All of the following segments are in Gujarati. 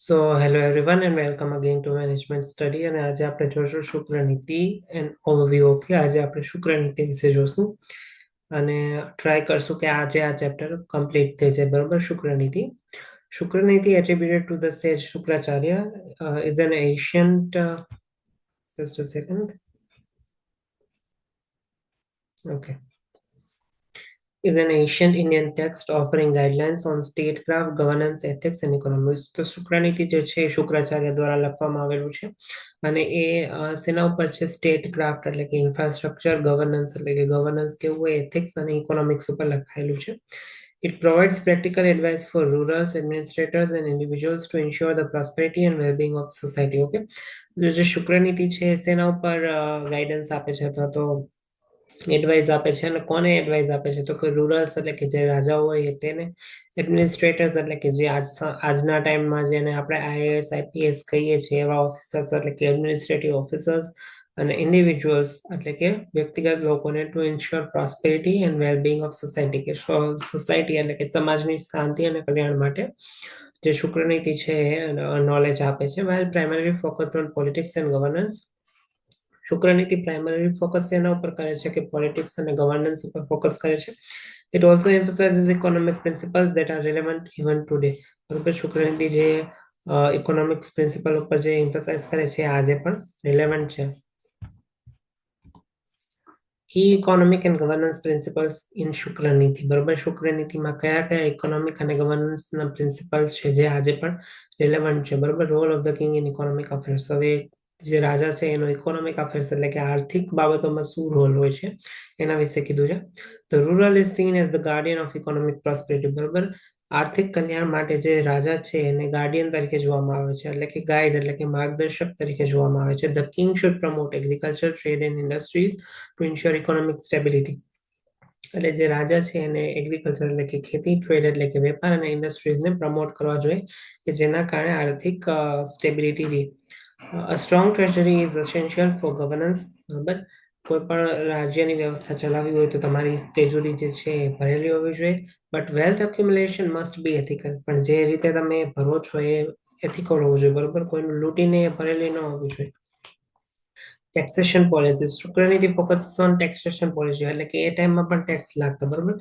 So hello everyone and welcome again to management study. અને આજે આપણે જોશું શુક્ર નીતિ એન્ડ ઓવરવ્યુ. ઓકે, આજે આપણે શુક્ર નીતિ વિશે જોશું અને ટ્રાય કરશું કે આજે આ ચેપ્ટર કમ્પ્લીટ થઈ જાય. બરોબર. શુક્ર નીતિ એટ્રીબ્યુટેડ ટુ ધ સેજ Shukracharya is an ancient just a second. Okay, is an ancient Indian text offering guidelines on statecraft, governance, ethics and economics. તો શુક્રનીતિ જે છે એ શુક્રાચાર્ય દ્વારા લખવામાં આવેલું છે અને એ સેના ઉપર છે? સ્ટેટ ક્રાફ્ટ એટલે કે ઇન્ફ્રાસ્ટ્રક્ચર, ગવર્નન્સ એટલે કે ગવર્નન્સ કેવું હોય, એથિક્સ અને ઇકોનોમિક્સ ઉપર લખાયેલું છે. It provides practical advice for rulers, administrators and individuals to ensure the prosperity and well-being of society. Okay, જે શુક્રનીતિ છે સેના ઉપર ગાઈડન્સ આપે છે અથવા તો એડવાઇસ આપે છે. અને કોને એડવાઇસ આપે છે? તો કે રૂરલ્સ એટલે કે જે રાજાઓ હોય તેને, એડમિનિસ્ટ્રેટર્સ એટલે કે જે આજના ટાઈમમાં જેને આપણે આઈએએસ આઈપીએસ કહીએ છીએ એવા ઓફિસર્સ એટલે કે એડમિનિસ્ટ્રેટિવ ઓફિસર્સ, અને ઇન્ડિવિજ્યુઅલ્સ એટલે કે વ્યક્તિગત લોકોને to ensure prosperity and wellbeing of society, કે સોસાયટી એટલે કે સમાજની શાંતિ અને કલ્યાણ માટે જે શુક્રનીતિ છે નોલેજ આપે છે. Well primary focus on politics and governance. Shukraniti primary focus એના ઉપર કરે છે કે પોલિટિક્સ અને ગવર્નન્સ ઉપર ફોકસ કરે છે. It also emphasizes economic principles that are relevant even today. બરોબર. શુક્રનીતિ જે ઇકોનોમિક્સ પ્રિન્સિપલ ઉપર જે એમ્ફસાઇઝ કરે છે આજે પણ રિલેવન્ટ છે. Key economic and governance principles in Shukraniti. બરોબર. શુક્રનીતિમાં કયા કયા ઇકોનોમિક અને ગવર્નન્સના પ્રિન્સિપલ્સ છે જે આજે પણ રિલેવન્ટ છે. બરોબર. Role of the king in economic affairs. હવે જે રાજા છે એનો ઇકોનોમિક અફેર્સ એટલે કે આર્થિક બાબતોમાં શું રોલ હોય છે એના વિશે કીધું છે. The rural is seen as the Guardian of economic prosperity. બરોબર. આર્થિક કલ્યાણ માટે જે રાજા છે એને ગાર્ડિયન તરીકે જોવામાં આવે છે, એટલે કે ગાઈડ એટલે કે માર્ગદર્શક તરીકે જોવામાં આવે છે. The king should promote agriculture, trade and industries to ensure economic stability. એટલે જે રાજા છે એને એગ્રીકલ્ચર એટલે કે ખેતી, ટ્રેડ એટલે કે વેપાર અને ઇન્ડસ્ટ્રીઝને પ્રમોટ કરવા જોઈએ કે જેના કારણે આર્થિક સ્ટેબિલિટી રહે. A strong treasury is essential for governance. બરાબર. કોઈ પણ રાજ્યની વ્યવસ્થા ચલાવવી હોય તો તમારી તિજોરી જે છે એ ભરેલી હોવી જોઈએ. But wealth accumulation must be ethical. પણ જે રીતે તમે ભરો છો એ એથિકલ હોવું જોઈએ. બરોબર. કોઈનું લૂંટીને ભરેલી ન હોવી જોઈએ. Taxation policy. Shukraniti focus on taxation policy એટલે કે એ ટાઈમમાં પણ ટેક્સ લાગતા. બરોબર.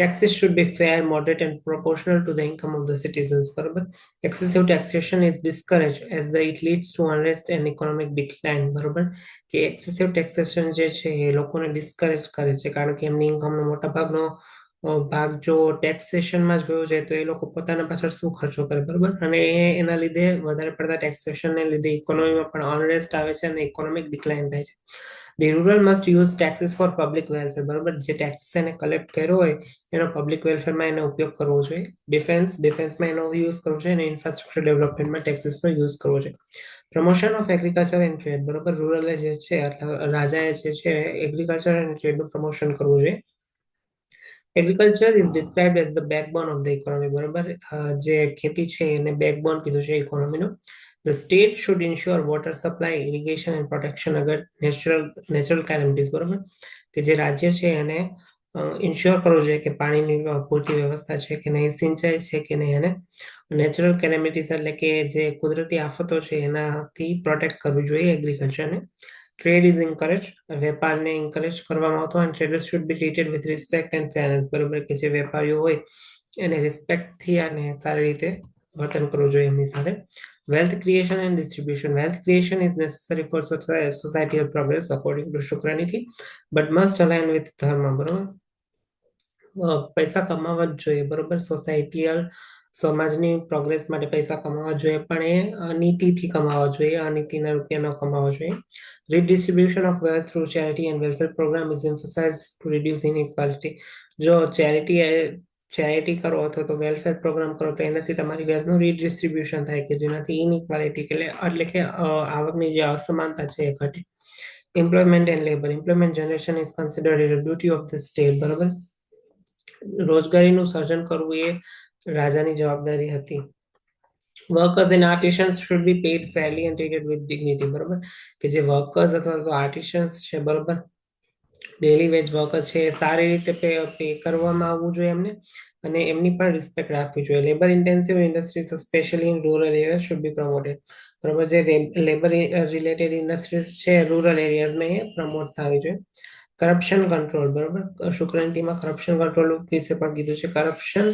Taxes should be fair, moderate and proportional to the income of the citizens. બરોબર. Excessive taxation is discouraged as it leads to unrest and economic decline. બરોબર. કે એક્સેસિવ ટેક્સેશન જે છે એ લોકોને ડિસ્કરેજ કરે છે કારણ કે એમની ઇન્કમનો મોટા ભાગનો ભાગ જો ટેક્સેશનમાં જ વયો જાય તો એ લોકો પોતાના પાછળ શું ખર્ચો કરે. બરોબર. અને એના લીધે વધારે પડતા ટેક્સેશનને લીધે ઇકોનોમીમાં પણ અનરેસ્ટ આવે છે અને ઇકોનોમિક ડિક્લાઇન થાય છે. The ruler must use taxes for public welfare. બરોબર. જે ટેક્સીસ એને કલેક્ટ કર્યો હોય એનો પબ્લિક વેલફેરમાં એનો ઉપયોગ કરવો જોઈએ. ડિફેન્સમાં એનો યુઝ કરવો જોઈએ અને ઇન્ફ્રાસ્ટ્રક્ચર ડેવલપમેન્ટમાં ટેક્સીસનો યુઝ કરવો જોઈએ. Promotion of agriculture and trade. બરોબર. રૂરલે જે છે રાજાએ જે છે એગ્રીકલ્ચર એન્ડ ટ્રેડનું પ્રમોશન કરવું જોઈએ. Agriculture is described as the backbone of the economy. બરોબર. જે ખેતી છે એને બેકબોન કીધું છે ઇકોનોમીનું. The state should ensure water supply, irrigation and protection અગર નેચરલ કેલેમિટીઝ. બરોબર. કે જે રાજ્ય છે એને ઇન્શ્યોર કરવું જોઈએ કે પાણીની પૂરતી વ્યવસ્થા છે કે નહીં, સિંચાઈ છે કે નહીં, અને નેચરલ કેલેમિટીઝ એટલે કે જે કુદરતી આફતો છે એનાથી પ્રોટેક્ટ કરવું જોઈએ એગ્રીકલ્ચરને. Trade is encourage. વેપારને એન્કરેજ કરવામાં આવતો અને traders should be treated with respect and fairness. બરોબર. કે જે વેપારીઓ હોય એને રિસ્પેક્ટથી અને સારી રીતે વર્તન કરવું જોઈએ એમની સાથે. Wealth creation and distribution. Wealth creation is necessary for societal progress according to Shukraniti, but must align with dharma. બરોબર. પૈસા કમાવા જ જોઈએ. બરોબર. સોસાયટીયલ સમાજની પ્રોગ્રેસ માટે પૈસા કમાવા જોઈએ પણ એ નીતિથી કમાવા જોઈએ, અનીતિના રૂપિયા ન કમાવા જોઈએ. Redistribution of wealth through charity and welfare program is emphasized to reduce inequality. જો ચેરિટી કરો અથવા તો વેલફેર પ્રોગ્રામ કરો તો એનાથી તમારી વેલ્થનું રીડિસ્ટ્રીબ્યુશન થાય કે જેનાથી ઇનઇક્વાલિટી એટલે કે આવકની જે અસમાનતા છે એ ઘટે. Employment and labour. Employment generation is considered as a duty of the state. બરોબર. રોજગારીનું સર્જન કરવું એ રાજાની જવાબદારી હતી. Workers and artisans should be paid fairly and treated with dignity. બરોબર. કે જે વર્કર્સ અથવા તો આર્ટિશન્સ છે બરોબર ડેલી વેજ વર્કર છે એ સારી રીતે પે કરવામાં આવવું જોઈએ એમને, અને એમની પણ રિસ્પેક્ટ રાખવી જોઈએ. Labour intensive industries specially in rural area should be promoted. બરોબર, જે લેબર રિલેટેડ ઇન્ડસ્ટ્રીઝ છે રૂરલ એરિયાઝમાં એ પ્રમોટ થવી જોઈએ. કરપ્શન કંટ્રોલ, બરોબર, શુક્રનીતિમાં કરપ્શન કંટ્રોલ વિશે પણ કીધું છે. Corruption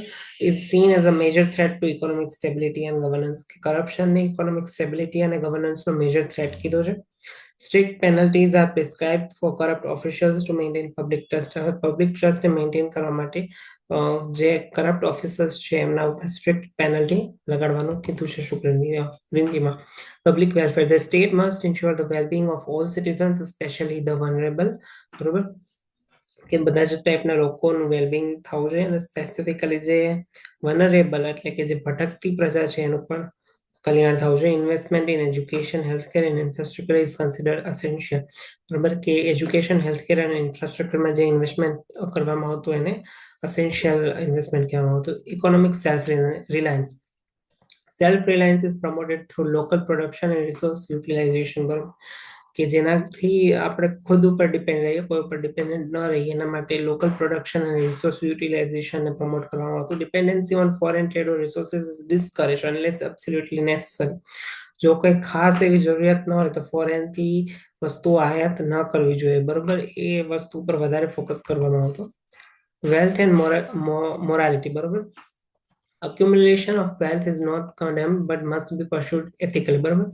is seen as a major threat to economic stability and governance. કરપ્શનને ઇકોનોમિક સ્ટેબિલિટી અને ગવર્નન્સનો મેજર થ્રેટ કીધો છે. Strict penalties are prescribed for corrupt officials to maintain public trust. હવે પબ્લિક ટ્રસ્ટને મેન્ટેન કરવા માટે જે કરપ્ટ ઓફિસર્સ છે એમના ઉપર સ્ટ્રિક્ટ પેનલ્ટી લગાડવાનું કીધું છે શુક્રનીતિમાં. Public welfare, the state must ensure the wellbeing of all citizens, specially the vulnerable. બરોબર, કે બધા જ ટાઈપના લોકોનું વેલબિંગ થવું જોઈએ, અને સ્પેસિફિકલી જે વનરેબલ એટલે કે જે ભટકતી પ્રજા છે એનું પણ કલ્યાણ થવું જોઈએ. Investment in education, healthcare and infrastructure is considered essential. બરાબર, કે એજ્યુકેશન, હેલ્થકેર અને ઇન્ફ્રાસ્ટ્રક્ચરમાં જે ઇન્વેસ્ટમેન્ટ કરવામાં આવતું એને અસેન્શિયલ ઇન્વેસ્ટમેન્ટ કહેવામાં આવતું. Economic self reliance, self reliance is promoted through local production and resource utilisation. બરાબર, કે જેનાથી આપણે ખુદ ઉપર ડિપેન્ડ રહીએ, કોઈ ઉપર ડિપેન્ડન્ટ ન રહીએ, એના માટે લોકલ પ્રોડક્શન અને રિસોર્સ યુટિલાઇઝેશનને પ્રમોટ કરવામાં આવતું. Dependency on foreign trade or resources is discourage unless absolutely necessary. જો કોઈ ખાસ એવી જરૂરિયાત ન હોય તો ફોરેનથી વસ્તુઓ આયાત ન કરવી જોઈએ. બરોબર, એ વસ્તુ પર વધારે ફોકસ કરવામાં આવતો. વેલ્થ એન્ડ મોરાલિટી, બરોબર, accumulation of wealth is not condemned but must be pursued ethically. બરોબર,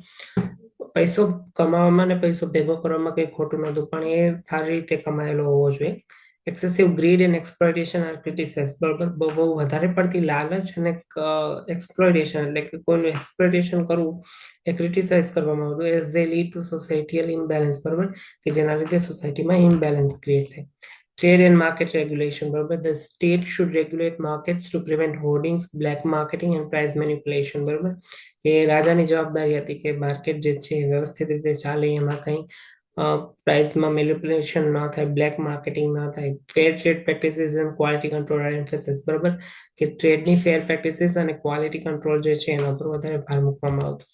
પૈસો કમાવામાં ને પૈસો ભેગો કરવામાં કઈ ખોટું નતું, પણ એ સારી રીતે કમાયેલો હોવો જોઈએ. Excessive greed and exploitation are criticise. બરોબર, બહુ વધારે પડતી લાલચ અને એક્સપ્લોઇટેશન એટલે કે કોઈનું એક્સપ્લોઇટેશન કરવું એ ક્રિટિસાઇઝ કરવામાં આવતું, as they lead to societal imbalance. બરોબર, કે જેના લીધે સોસાયટીમાં ઇમ્બેલેન્સ ક્રિએટ થાય. Trade and market regulation. બરોબર, the state should regulate markets to prevent hoardings, black marketing and price manipulation. બરોબર, કે રાજાની જવાબદારી હતી કે માર્કેટ જે છે વ્યવસ્થિત રીતે ચાલે, એમાં કંઈ પ્રાઇસમાં મેનિપ્યુલેશન ન થાય, બ્લેક માર્કેટિંગ ન થાય. Fair trade practices and quality control are emphasis. બરોબર, કે ટ્રેડની ફેર પ્રેક્ટિસીસ અને ક્વોલિટી કંટ્રોલ જે છે એના પર વધારે ભાર મૂકવામાં આવતો.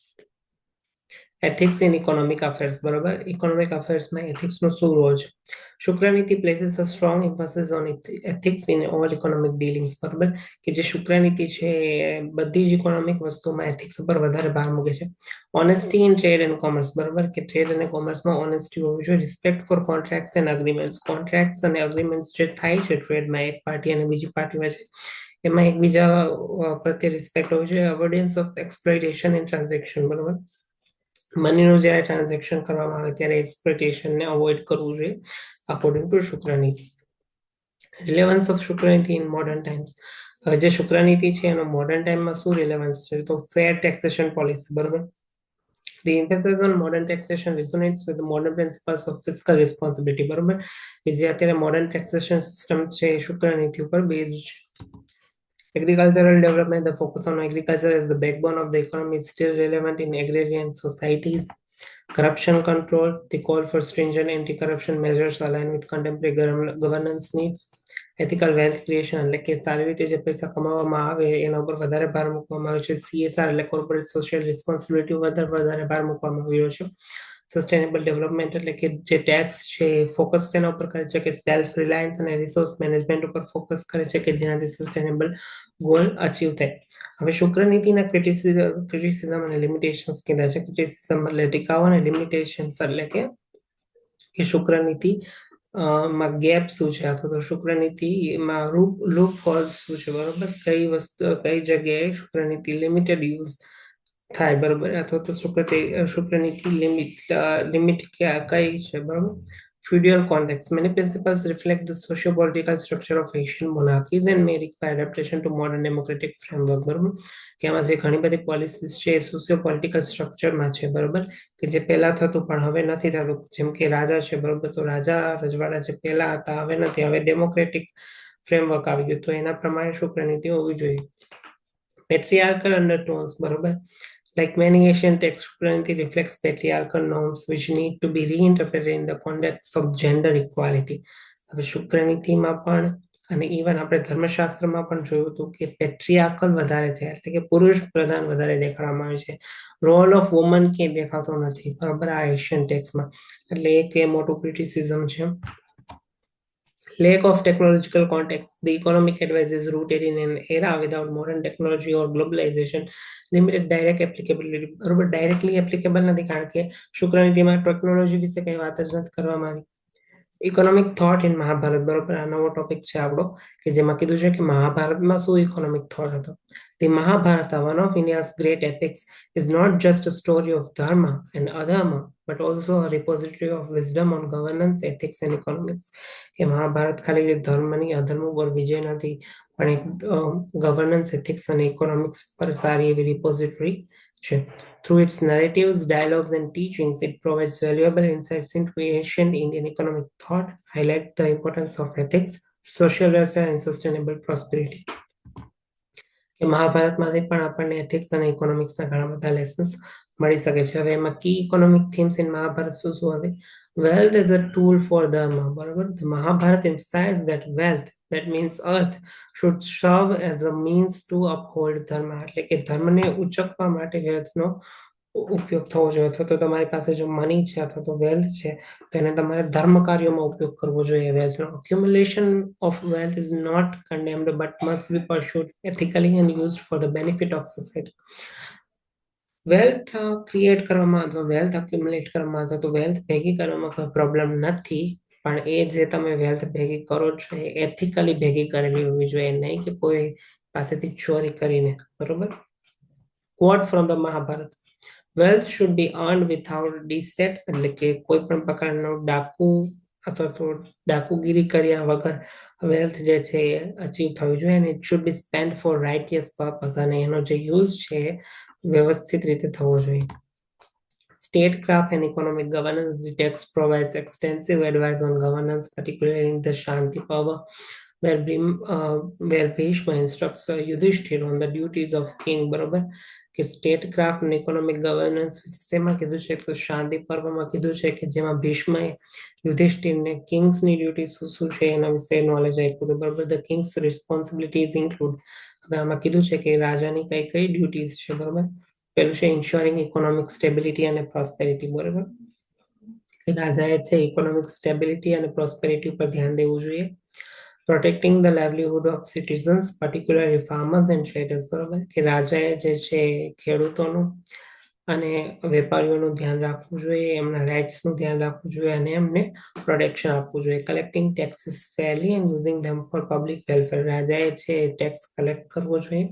Ethics in economic affairs. બરોબર, ઇકોનોમિક અફેર્સમાં એથિક્સનો શું રોલ છે? Shukraniti places a strong emphasis on ethics in all economic dealings. બરોબર, કે જે શુક્રનીતિ છે બધી જ ઇકોનોમિક વસ્તુમાં એથિક્સ ઉપર વધારે ભાર મૂકે છે. Honesty in trade and commerce. બરોબર, કે ટ્રેડ અને કોમર્સમાં ઓનેસ્ટી હોવી જોઈએ. Respect for contracts and agreements. Contracts અને અગ્રીમેન્ટ્સ જે થાય છે ટ્રેડમાં એક પાર્ટી અને બીજી પાર્ટી વચ્ચે, એમાં એકબીજા પ્રત્યે રિસ્પેક્ટ હોવી જોઈએ. Avoidance of exploitation in transaction. બરોબર, મનીનું જ્યારે ટ્રાન્ઝેક્શન કરવામાં આવે ત્યારે એક્સપ્લોઇટેશનને અવોઇડ કરવું જોઈએ according to Shukraniti. Relevance of Shukraniti in modern times. હવે જે શુક્રનીતિ છે એનો મોડર્ન ટાઈમમાં શું રિલેવન્સ છે? તો ફેર ટેક્સેશન પોલિસી. બરોબર, the emphasis on modern taxation resonates with the modern principles of fiscal responsibility. બરોબર, કે જે અત્યારે મોડર્ન ટેક્સેશન સિસ્ટમ છે એ શુક્રનીતિ ઉપર બેઝડ છે. Agricultural development, the focus on agriculture as the backbone of the economy is still relevant in agrarian societies. Corruption control, the call for stringent anti-corruption measures align with contemporary governance needs. Ethical wealth creation, એટલે કે સારી રીતે જે પૈસા કમાવામાં આવે એના ઉપર વધારે ભાર મૂકવામાં આવે છે. CSR એટલે કોર્પોરેટ સોશિયલ રિસ્પોન્સિબિલિટી ઉપર વધારે ભાર મૂકવામાં આવ્યો છે. સસ્ટેનેબલ ડેવલપમેન્ટ એટલે કે જે ટેક્સ છે ફોકસ તેના ઉપર કરે છે કે સેલ્ફ રિલાયન્સ અને રિસોર્સ મેનેજમેન્ટ ઉપર ફોકસ કરે છે કે જેનાથી સસ્ટેનેબલ ગોલ અચીવ થાય. હવે શુક્રનીતિના ક્રિટિસિઝમ અને લિમિટેશન્સ કીધા છે. ક્રિટિસિઝમ એટલે ટીકાઓ અને લિમિટેશન્સ એટલે કે શુક્રનીતિ માં ગેપ શું છે, અથવા તો શુક્રનીતિમાં લૂપ હોલ્સ શું છે? બરોબર, કઈ વસ્તુ કઈ જગ્યાએ શુક્રનીતિ લિમિટેડ યુઝ થાય. બરોબર, અથવા તો શુક્રનીતિ લિમિટ કઈ છે? બરોબર, feudal context. Many principles reflect the socio-political structure of Asian monarchies and may require adaptation to modern democratic framework. બરોબર, કે આમાં જે ઘણી બધી પોલિસીસ છે એ સોશિયો પોલિટિકલ સ્ટ્રક્ચરમાં છે. બરોબર, કે જે પહેલા થતું પણ હવે નથી થતું. જેમ કે રાજા છે, બરોબર, તો રાજા રજવાડા જે પહેલા હતા હવે નથી, હવે ડેમોક્રેટિક ફ્રેમવર્ક આવી ગયું, તો એના પ્રમાણે શુક્રનીતિ હોવી જોઈએ. પેટ્રિયાર્કલ અંડરટોન્સ. બરોબર, like many Asian texts, Shukraniti reflects patriarchal norms which need to be reinterpreted in the context of gender equality. હવે શુક્રનીતિમાં પણ અને ઇવન આપણે ધર્મશાસ્ત્રમાં પણ જોયું હતું કે પેટ્રિયાર્કલ વધારે છે, એટલે કે પુરુષ પ્રધાન વધારે દેખાડવામાં આવે છે. રોલ ઓફ વુમન ક્યાંય દેખાતો નથી. બરાબર, આ એશિયન ટેક્સમાં, એટલે એક એ મોટું ક્રિટિસિઝમ છે. Lack of technological context. The economic advice is rooted in an era without modern technology or globalization. Limited direct applicability. બરોબર, ડાયરેક્ટલી એપ્લિકેબલ નથી કારણ કે શુક્રનીતિમાં ટેકનોલોજી વિશે કઈ વાત જ નથી કરવામાં આવી. ઇકોનોમિક થોટ ઇન મહાભારત, બરોબર, આ નવો ટોપિક છે આપણો કે જેમાં કીધું છે કે મહાભારતમાં શું ઇકોનોમિક થોટ હતો. The Mahabharata, one of India's great epics, is not just a story of dharma and adharma, but also a repository of wisdom on governance, ethics and economics. કે મહાભારત ખાલી ધર્મની અધર્મ પર વિજય નથી, પણ એક ગવર્નન્સ, એથિક્સ અને ઇકોનોમિક્સ પર સારી એવી રિપોઝિટરી છે. Through its narratives, dialogues, and teachings, it provides valuable insights into ancient Indian economic thought, highlight the importance of ethics, social welfare, and sustainable prosperity. કે મહાભારતમાંથી પણ આપણને એથિક્સ અને ઇકોનોમિક્સના ઘણા બધા લેસન્સ મળી શકે છે. હવે એમાં કી ઇકોનોમિક થીમ્સ ઇન મહાભારત શું શું હતી? Wealth is a tool for dharma, બરાબર. The Mahabharata emphasizes that wealth, that means earth, should serve as a means to uphold dharma, એટલે કે ધર્મને ઉચકવા માટે વેલ્થનો ઉપયોગ થવો જોઈએ. અથવા તો તમારી પાસે જો મની છે અથવા તો વેલ્થ છે તો એને તમારે ધર્મ કાર્યોમાં ઉપયોગ કરવો જોઈએ. વેલ્થનો accumulation of wealth is not condemned but must be pursued ethically and used for the benefit of society. Wealth create કરવામાં અથવા વેલ્થ અક્યુમ્યુલેટ કરવામાં અથવા તો વેલ્થ ભેગી કરવામાં કોઈ પ્રોબ્લેમ નથી, પણ એ જે તમે વેલ્થ ભેગી કરો છો એ એથિકલી ભેગી કરેલી હોવી જોઈએ, નહીં કે કોઈ પાસેથી ચોરી કરીને, બરોબર. Quote from the Mahabharata. Wealth should be earned without deceit, એટલે કે કોઈ પણ પ્રકારનો ડાકુ અથવા તો ડાકુગીરી કર્યા વગર વેલ્થ જે છે એ અચીવ થવી જોઈએ. અને it should be spend for righteous purpose, અને એનો જે યુઝ છે વ્યવસ્થિત રીતે થવો જોઈએ. Statecraft and economic governance. The text provides extensive advice on governance, particularly in the Shanti Parva, where Bhishma instructs Yudhishthir on the duties of king, બરોબર. કે સ્ટેટક્રાફ્ટ અને ઇકોનોમિક ગવર્નન્સ વિશે શેમાં કીધું છે? તો શાંતિ પર્વમાં કીધું છે કે જેમાં ભીષ્મએ યુધિષ્ઠિરને કિંગ્સની ડ્યુટી શું શું છે એના વિશે નોલેજ આપ્યું હતું, બરોબર. ધ કિંગ્સ રિસ્પોન્સિબિલિટીઝ ઇન્ક્લુડ, હવે આમાં કીધું છે કે રાજાની કઈ કઈ ડ્યુટીઝ છે, બરોબર. પેલું છે ઇન્શ્યોરિંગ ઇકોનોમિક સ્ટેબિલિટી અને પ્રોસ્પેરિટી, બરોબર. રાજાએ છે ઇકોનોમિક સ્ટેબિલિટી અને પ્રોસ્પેરિટી ઉપર ધ્યાન દેવું જોઈએ. Protecting the livelihood of citizens, particularly farmers and traders, બરોબર. કે રાજાએ જે છે ખેડૂતોનું અને વેપારીઓનું ધ્યાન રાખવું જોઈએ, એમના રાઇટ્સનું ધ્યાન રાખવું જોઈએ અને એમને પ્રોટેક્શન આપવું જોઈએ. Collecting taxes ફેરલી and using them four public welfare, રાજાએ છે ટેક્સ કલેક્ટ કરવો જોઈએ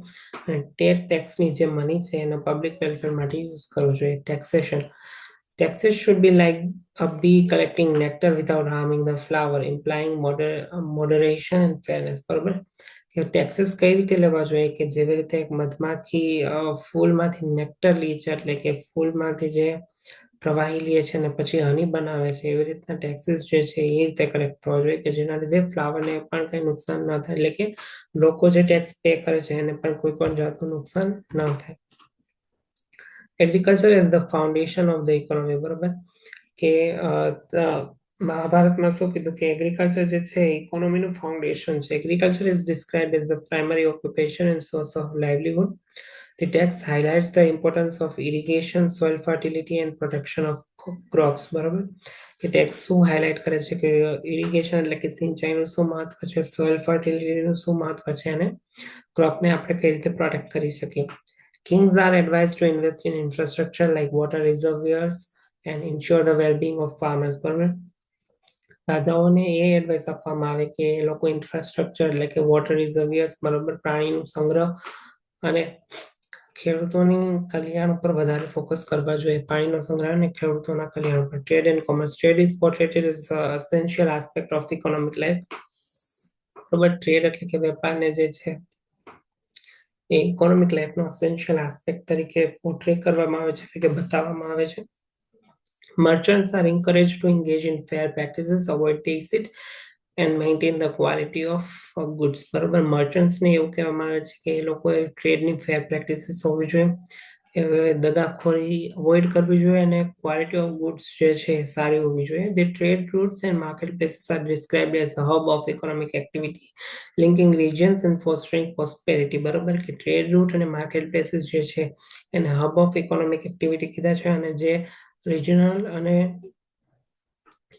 અને ટેક્સની જે મની છે એનો પબ્લિક વેલફેર માટે યુઝ કરવો જોઈએ. Taxation. Taxes should be like a bee collecting nectar without harming the flower, implying moderation and fairness, બરોબર. કે ટેક્સીસ કઈ રીતે લેવા જોઈએ? કે જેવી રીતે એક મધમાખી ફૂલમાંથી નેક્ટર લે છે, એટલે કે ફૂલમાંથી જે પ્રવાહી લે છે અને પછી હની બનાવે છે, એવી રીતના ટેક્સીસ જે છે એ રીતે કલેક્ટ થવા જોઈએ કે જેના લીધે ફ્લાવરને પણ કઈ નુકસાન ન થાય, એટલે કે લોકો જે ટેક્સ પે કરે છે એને પણ કોઈ પણ જાતનું નુકસાન ન થાય. Agriculture is the foundation of the economy, બરોબર. કે મહાભારતમાં શું કીધું કે એગ્રીકલ્ચર જે છે ઇકોનોમીનું ફાઉન્ડેશન છે. Agriculture is described as the primary occupation and source of livelihood. The text highlights the importance of irrigation, soil fertility and protection of crops, બરોબર. કે ટેક્સ શું હાઇલાઇટ કરે છે કે ઇરિગેશન એટલે કે સિંચાઈનું શું મહત્વ છે, સોઇલ ફર્ટિલિટીનું શું મહત્વ છે અને ક્રોપને આપણે કઈ રીતે પ્રોટેક્ટ કરી શકીએ. Kings are advised to invest in infrastructure like water reservoirs and ensure the well-being of farmers, બરોબર. રાજાઓને એ એડવાઇસ આપવામાં આવે કે એ લોકો ઇન્ફ્રાસ્ટ્રક્ચર એટલે કે વોટર રિઝર્વિયર્સ, બરોબર, પાણીનું સંગ્રહ અને ખેડૂતોની કલ્યાણ ઉપર વધારે ફોકસ કરવા જોઈએ. પાણીનો સંગ્રહ અને ખેડૂતોના કલ્યાણ ઉપર. Trade and commerce. Trade is portrayed as essential aspect of economic life, બરોબર. ટ્રેડ એટલે કે વેપારને જે છે એ ઇકોનોમિક લાઈફનો એસેન્શિયલ આસ્પેક્ટ તરીકે પોર્ટ્રે કરવામાં આવે છે, એટલે કે બતાવવામાં આવે છે. Merchants are encouraged to engage in fair practices, avoid deceit and maintain the quality of goods, બરોબર. મર્ચન્ટ્સને એવું કહેવામાં આવે છે કે એ લોકોએ ટ્રેડની ફેર પ્રેક્ટિસીસ હોવી જોઈએ, દગાખોરી અવોઇડ કરવી જોઈએ અને ક્વોલિટી ઓફ ગુડ્સ જે છે એ સારી હોવી જોઈએ. The trade routes and marketplaces are described as a hub of economic activity, linking regions and fostering prosperity, બરોબર. કે ટ્રેડ રૂટ અને માર્કેટ પ્લેસીસ જે છે એને હબ ઓફ ઇકોનોમિક એક્ટિવિટી કીધા છે અને જે રિજનલ અને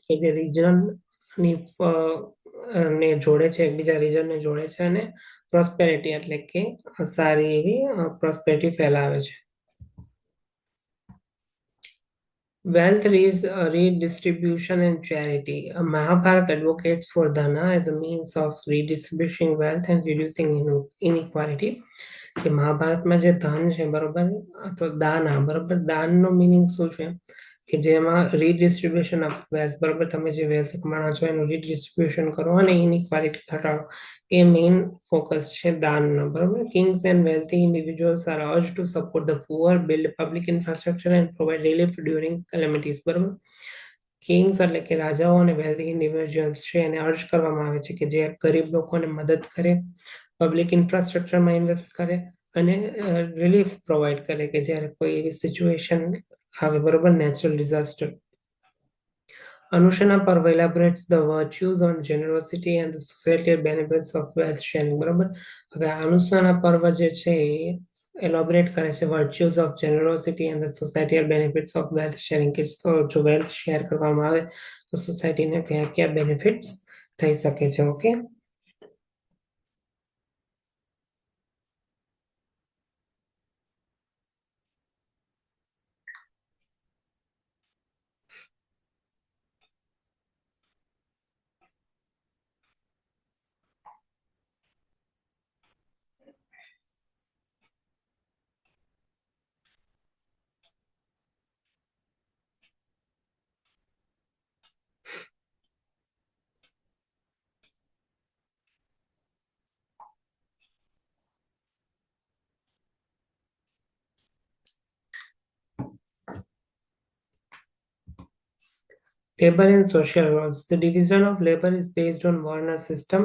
કે જે રિજનલની ને જોડે છે, એકબીજા રીજનને જોડે છે અને પ્રોસ્પેરિટી એટલે કે સારી એવી પ્રોસ્પેરિટી ફેલાવે છે. Wealth redistribution and charity. Mahabharata advocates for dana as a means of redistributing wealth and reducing inequality. કે મહાભારતમાં જે ધન છે બરોબર, અથવા દાન, બરોબર, દાનનો મિનિંગ શું છે કે જેમાં રીડિસ્ટ્રીબ્યુશન ઓફ વેલ્થ, બરોબર, તમે જે વેલ્થ કમાણો છો એનું રીડિસ્ટ્રીબ્યુશન કરો અને ઇનઇક્વાલિટી ઘટાડો, એ મેઇન ફોકસ છે દાનનો, બરોબર. Kings and wealthy individuals are urged to support the poor, build public infrastructure and provide relief during calamities, બરોબર. કિંગ્સ એટલે કે રાજાઓ અને વેલ્થી ઇન્ડિવિજ્યુઅલ્સ છે એને અર્જ કરવામાં આવે છે કે જે ગરીબ લોકોને મદદ કરે, પબ્લિક ઇન્ફ્રાસ્ટ્રક્ચરમાં ઇન્વેસ્ટ કરે અને રિલીફ પ્રોવાઈડ કરે કે જ્યારે કોઈ એવી સિચ્યુએશન આવે, બરોબર, natural disaster. Anushasana Parva elaborates the virtues on generosity and the societal benefits of wealth sharing, બરોબર. હવે અનુસના પર્વ જે છે એ એલોબરેટ કરે છે virtues of generosity and the societal benefits of wealth sharing, કે જો વેલ્થ શેર કરવામાં આવે તો સોસાયટીને કયા કયા બેનિફિટ્સ થઈ શકે છે. Okay. Labour and social roles. The division of labour is based on varna system,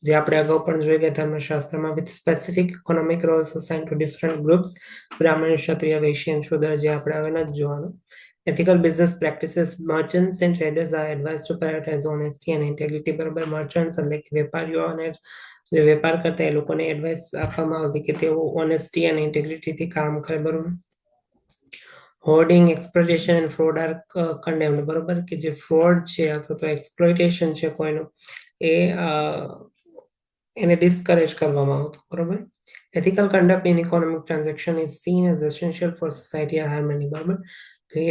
જે આપણે અગાઉ પણ જોઈ ગયા ધર્મશાસ્ત્રમાં, with specific economic roles assign to different groups, Brahmin, Kshatriya, વૈશ્ય અને શૂદ્ર, જે આપણે હવે નથી જોવાનું. Ethical business practices. Merchants and traders are advised to prioritize honesty and integrity, બરોબર. મર્ચન્ટ્સ એટલે કે વેપારીઓ અને જે વેપાર કરતા એ લોકોને એડવાઇસ આપવામાં આવતી કે તેઓ ઓનેસ્ટી અને ઇન્ટેગ્રિટીથી કામ કરે, બરોબર. Hoarding, exploitation and fraud are condemned, બરોબર, કે જે ફ્રોડ છે અથવા તો એક્સપ્લોઇટેશન છે કોઈનું, એ એને ડિસ્કરેજ કરવામાં આવતું, બરોબર. Ethical conduct in economic transaction is seen as essential four society harmony, બરોબર. કે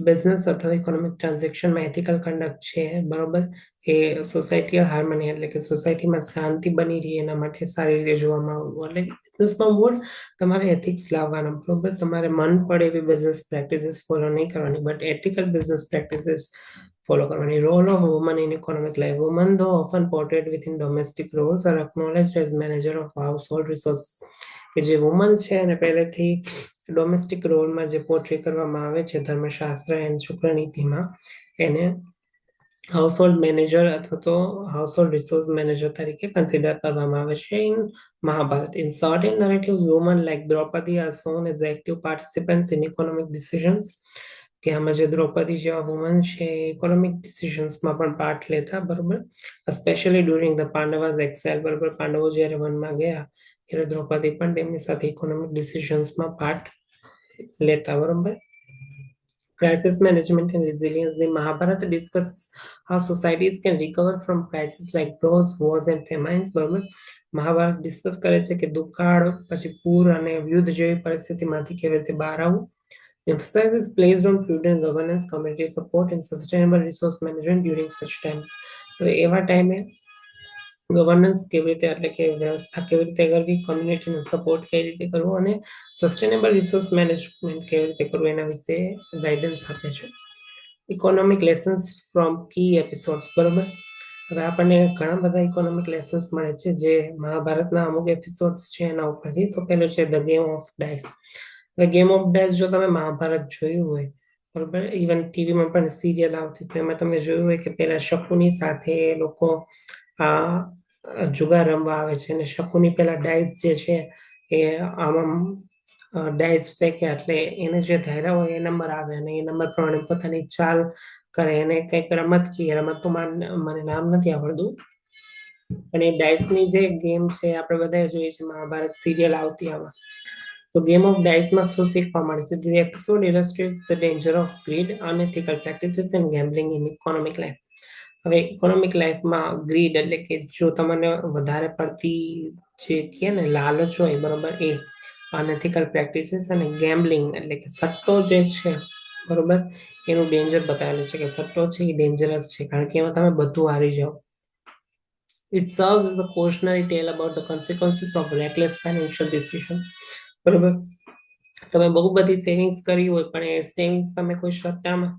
બિઝનેસ અથવા ઇકોનોમિક ટ્રાન્ઝેક્શનમાં એથિકલ કન્ડક્ટ છે, બરોબર, એ સોસાયટીયલ હાર્મની એટલે કે સોસાયટીમાં શાંતિ બની રહી એના માટે સારી રીતે જોવામાં આવવું. એટલે કે બિઝનેસમાં મૂળ તમારે એથિક્સ લાવવાના, બરોબર. તમારે મન પડે એવી બિઝનેસ પ્રેક્ટિસીસ ફોલો નહીં કરવાની, but ethical business practices follow કરવાની. Role of women in economic life. Women though often portrayed within domestic roles are acknowledged as manager of household resources, કે જે વુમન છે એને પહેલેથી ડોમેસ્ટિક રોલમાં જે પોર્ટ્રે કરવામાં આવે છે ધર્મશાસ્ત્ર એન્ડ શુક્રનીતિમાં, એને હાઉસહોલ્ડ મેનેજર અથવા તો હાઉસહોલ્ડ રિસોર્સ મેનેજર તરીકે કન્સિડર કરવામાં આવે છે in Mahabharata. In certain narratives, women like Draupadi are shown as active participants in economic decisions, કે આમાં જે દ્રૌપદી જેવા વુમન છે ઇકોનોમિક ડિસિઝન્સમાં પણ પાર્ટ લેતા, બરોબર. સ્પેશિયલી ડ્યુરિંગ ધ પાંડવાઝ એક્સાઇલ, બરોબર, પાંડવો જ્યારે વનમાં ગયા ત્યારે દ્રૌપદી પણ તેમની સાથે ઇકોનોમિક ડિસિઝન્સમાં પાર્ટ લેતા, બરોબર. Crisis management and resilience. The Mahabharata discusses how societies can recover from crises like droughts, wars and famines, બરોબર. મહાભારત ડિસ્કસ કરે છે કે દુકાળ, પછી પૂર અને યુદ્ધ જેવી પરિસ્થિતિમાંથી કેવી રીતે બહાર આવવું. Emphasis is placed on prudent governance, community support and sustainable resource management during such times. તો એવા ટાઈમે ગવર્નન્સ કેવી રીતે એટલે કે વ્યવસ્થા કેવી રીતે કરવી, કોમ્યુનિટીનો સપોર્ટ કઈ રીતે કરવો અને સસ્ટેનેબલ રિસોર્સ મેનેજમેન્ટ કેવી રીતે કરવું એના વિશે ગાઈડન્સ આપે છે. Economic lessons from key episodes, બરોબર. હવે આપણને ઘણા બધા ઇકોનોમિક લેસન્સ મળે છે જે મહાભારતના અમુક એપિસોડ્સ છે એના ઉપરથી. તો પેલું છે ધ ગેમ ઓફ ડાઇસ. હવે ગેમ ઓફ ડાઇસ જો તમે મહાભારત જોયું હોય, બરોબર, ઇવન ટીવીમાં પણ સિરિયલ આવતી, તો એમાં તમે જોયું હોય કે પેલા શકુની સાથે લોકો જુગાર રમવા આવે છે અને શકુની પેલા ડાઇસ જે છે એ આમાં ડાઇસ ફેંકે એટલે એને જે ધાર્યા હોય એ નંબર આવે અને એ નંબર પ્રમાણે પોતાની ચાલ કરે. એને કંઈક રમત કહીએ, રમત તો મને નામ નથી આવડતું, અને ડાઇસની જે ગેમ છે આપણે બધા જોઈએ છે, મહાભારત સિરિયલ આવતી આમાં. તો ગેમ ઓફ ડાઇસમાં શું શીખવા મળે છે? The episode illustrates the danger of greed, unethical practices and gambling in economic life. હવે ઇકોનોમિક લાઈફમાં ગ્રીડ એટલે કે જો તમને વધારે પડતી જે કહે ને લાલચ હોય, બરોબર, એ અનએથિકલ પ્રેક્ટિસીસ અને ગેમ્બલિંગ એટલે કે સટ્ટો જે છે, બરોબર, એનું ડેન્જર બતાવેલું છે કે સટ્ટો છે એ ડેન્જરસ છે, કારણ કે એમાં તમે બધું હારી જાઓ. It serves as a cautionary tale about the consequences of reckless financial decision. બરોબર, તમે બહુ બધી સેવિંગ્સ કરી હોય પણ એ સેવિંગ્સ તમે કોઈ સટ્ટામાં,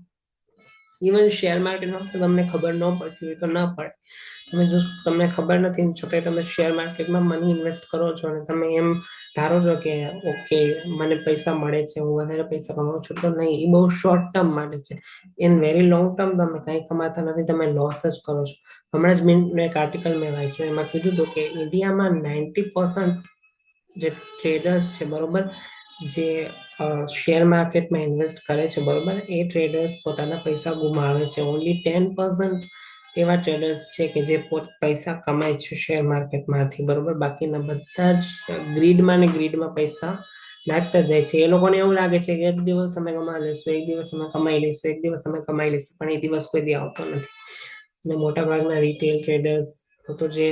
ઇવન શેર માર્કેટમાં તમને ખબર ન પડતી હોય તો ન પડે. તમે જો તમને ખબર નથી છતાંય તમે શેર માર્કેટમાં મની ઇન્વેસ્ટ કરો છો અને તમે એમ ધારો છો કે ઓકે મને પૈસા મળે છે, હું વધારે પૈસા કમાઉં છું, તો નહીં, એ બહુ શોર્ટ ટર્મ માટે છે. ઇન વેરી લોંગ ટર્મ તમે કંઈ કમાતા નથી, તમે લોસ જ કરો છો. હમણાં જ મેં એક આર્ટિકલ મેં વાંચ્યું, એમાં કીધું હતું કે ઇન્ડિયામાં 90% જે ટ્રેડર્સ છે, બરોબર, જે શેર માર્કેટમાં ઇન્વેસ્ટ કરે છે, બરોબર, એ ટ્રેડર્સ પોતાના પૈસા ગુમાવે છે. ઓનલી 10% એવા ટ્રેડર્સ છે કે જે પૈસા કમાય છે શેર માર્કેટમાંથી, બરોબર. બાકીના બધા જ ગ્રીડમાં ને ગ્રીડમાં પૈસા નાખતા જાય છે. એ લોકોને એવું લાગે છે કે એક દિવસ અમે કમાઈ લઈશું, એક દિવસ અમે કમાઈ લઈશું, એક દિવસ અમે કમાઈ લઈશું, પણ એ દિવસ કોઈ દી આવતો નથી. અને મોટા ભાગના રિટેલ ટ્રેડર્સ તો જે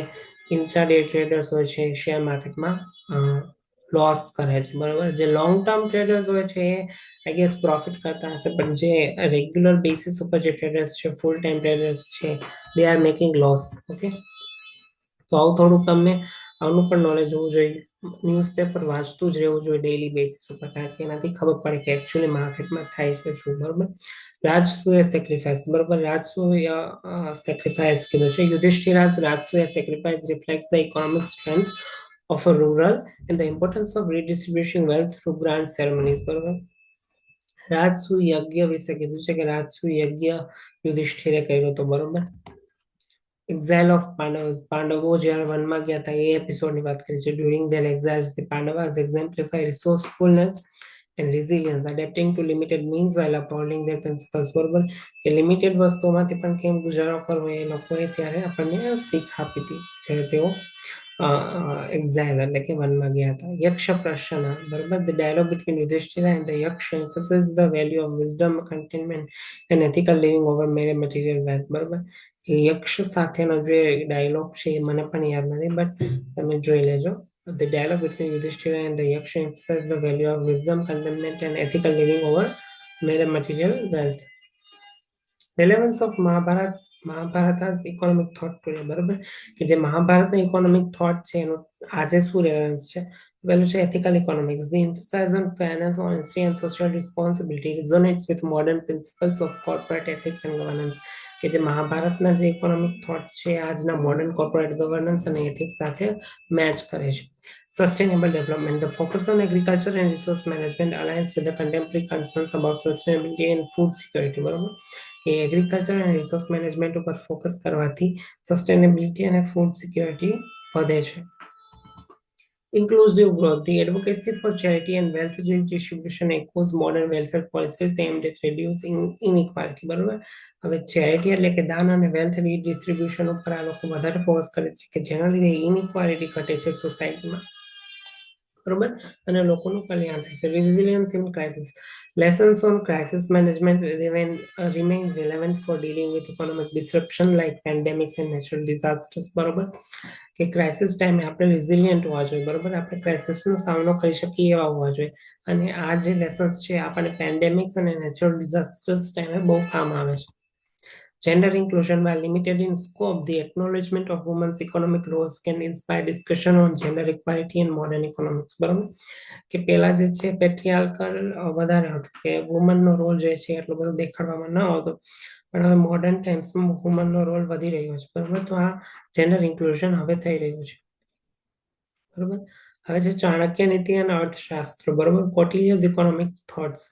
ઇન્ટ્રાડે ટ્રેડર્સ હોય છે શેર માર્કેટમાં લોસ કરે છે, બરોબર. જે લોંગ ટર્મ ટ્રેડર્સ હોય છે એ આઈ ગેસ પ્રોફિટ કરતા હશે, પણ જે રેગ્યુલર બેસિસ ઉપર જે ટ્રેડર્સ છે, ફૂલ ટાઈમ ટ્રેડર્સ છે, they are making loss. Okay, તો આવું થોડુંક તમને આનું પણ નોલેજ હોવું જોઈએ. ન્યૂઝપેપર વાંચતું જ રહેવું જોઈએ ડેઇલી બેસિસ ઉપર, કારણ કે એનાથી ખબર પડે કે એકચ્યુઅલી માર્કેટમાં થાય છે શું, બરોબર. રાજસૂએ સેક્રિફાઈસ, બરોબર, રાજસૂએ સેક્રિફાઈસ કીધું છે. Yudhishthira's Rajasuya sacrifice reflects the economic strength of a rural and the importance of redistributing wealth through grand ceremonies, બરોબર. રાજસૂ યજ્ઞ વિશે કીધું છે કે રાજસૂ યજ્ઞ યુધિષ્ઠિરે કર્યો હતો, બરોબર. એક્ઝાઇલ ઓફ પાંડવસ, પાંડવો જ્યારે વનમાં ગયા હતા એ એપિસોડની વાત કરી છે. During their exiles the Pandavas exemplify resourcefulness and resilience, adapting to limited means while upholding their principles, બરોબર. કે લિમિટેડ વસ્તુઓમાંથી પણ કેમ ગુજારો કરવો એ લોકોએ ત્યારે આપણને શીખ આપી હતી જ્યારે તેઓ એક્ઝાઇલ એટલે કે વનમાં ગયા હતા. યક્ષ પ્રશ્ન, બરોબર. The dialogue between Yudhishthira and the Yaksh emphasizes the value of wisdom, contentment and ethical living over mere material wealth, બરોબર. યક્ષ સાથેનો જે ડાયલોગ છે એ મને પણ યાદ નથી, બટ તમે જોઈ લેજો. The dialogue between Yudhishthira and the Yaksha emphasizes the value of wisdom, contentment and ethical living over mere material wealth. Relevance of Mahabharat, Mahabharat economic thought today, બરોબર. કે જે મહાભારતના ઇકોનોમિક થોટ છે એનું આજે શું રેલેવન્સ છે? પહેલું છે ethical economics. The emphasis on fairness, honesty and social responsibility resonates with modern principles of corporate ethics and governance. કે જે મહાભારતના જે ઇકોનોમિક થોટ છે આજના મોડર્ન કોર્પોરેટ ગવર્નન્સ અને એથિક્સ સાથે મેચ કરે છે. Sustainable development. The focus on agriculture and resource management aligns with the contemporary concerns about sustainability and food security, બરોબર. કે એગ્રીકલ્ચર અને રિસોર્સ મેનેજમેન્ટ ઉપર ફોકસ કરવાથી સસ્ટેનેબિલિટી અને ફૂડ સિક્યોરિટી વધે છે. Inclusive growth. The advocacy for charity and wealth redistribution echoes modern welfare policies aimed at reducing inequality, બરોબર. હવે ચેરિટી એટલે કે દાન અને વેલ્થ રીડિસ્ટ્રીબ્યુશન ઉપર આ લોકો વધારે ફોકસ કરે છે કે જેના લીધે ઇનઇક્વાલિટી ઘટે છે સોસાયટીમાં, બરોબર, અને લોકોનું કલ્યાણ થાય છે. Resilience in crisis. Lessons on crisis management remain relevant for dealing with economic disruption like pandemics and natural disasters, બરોબર. કે ક્રાઇસિસ ટાઈમે આપણે રિઝિલિયન્ટ હોવા જોઈએ, બરોબર. આપણે ક્રાઇસિસનો સામનો કરી શકીએ એવા હોવા જોઈએ. અને આ જે લેસન્સ છે આપણને પેન્ડેમિક્સ અને નેચરલ ડિઝાસ્ટર્સ ટાઈમે બહુ કામ આવે છે. Gender inclusion, while limited in scope, the acknowledgement of women's economic roles can inspire discussion on gender equality in modern economics, બરોબર. કે પેલા જે છે પેટ્રિયાર્કલ વધારે હતું કે વુમનનો રોલ જે છે એટલો બધો દેખાડવામાં ન આવતો, પણ હવે મોડર્ન ટાઈમ્સમાં વુમનનો રોલ વધી રહ્યો છે, બરોબર. તો આ જેન્ડર ઇન્ક્લુઝન હવે થઈ રહ્યું છે, બરોબર. હવે છે ચાણક્ય નીતિ અને અર્થશાસ્ત્ર, બરોબર. કોટિલિયસ ઇકોનોમિક થોટ્સ.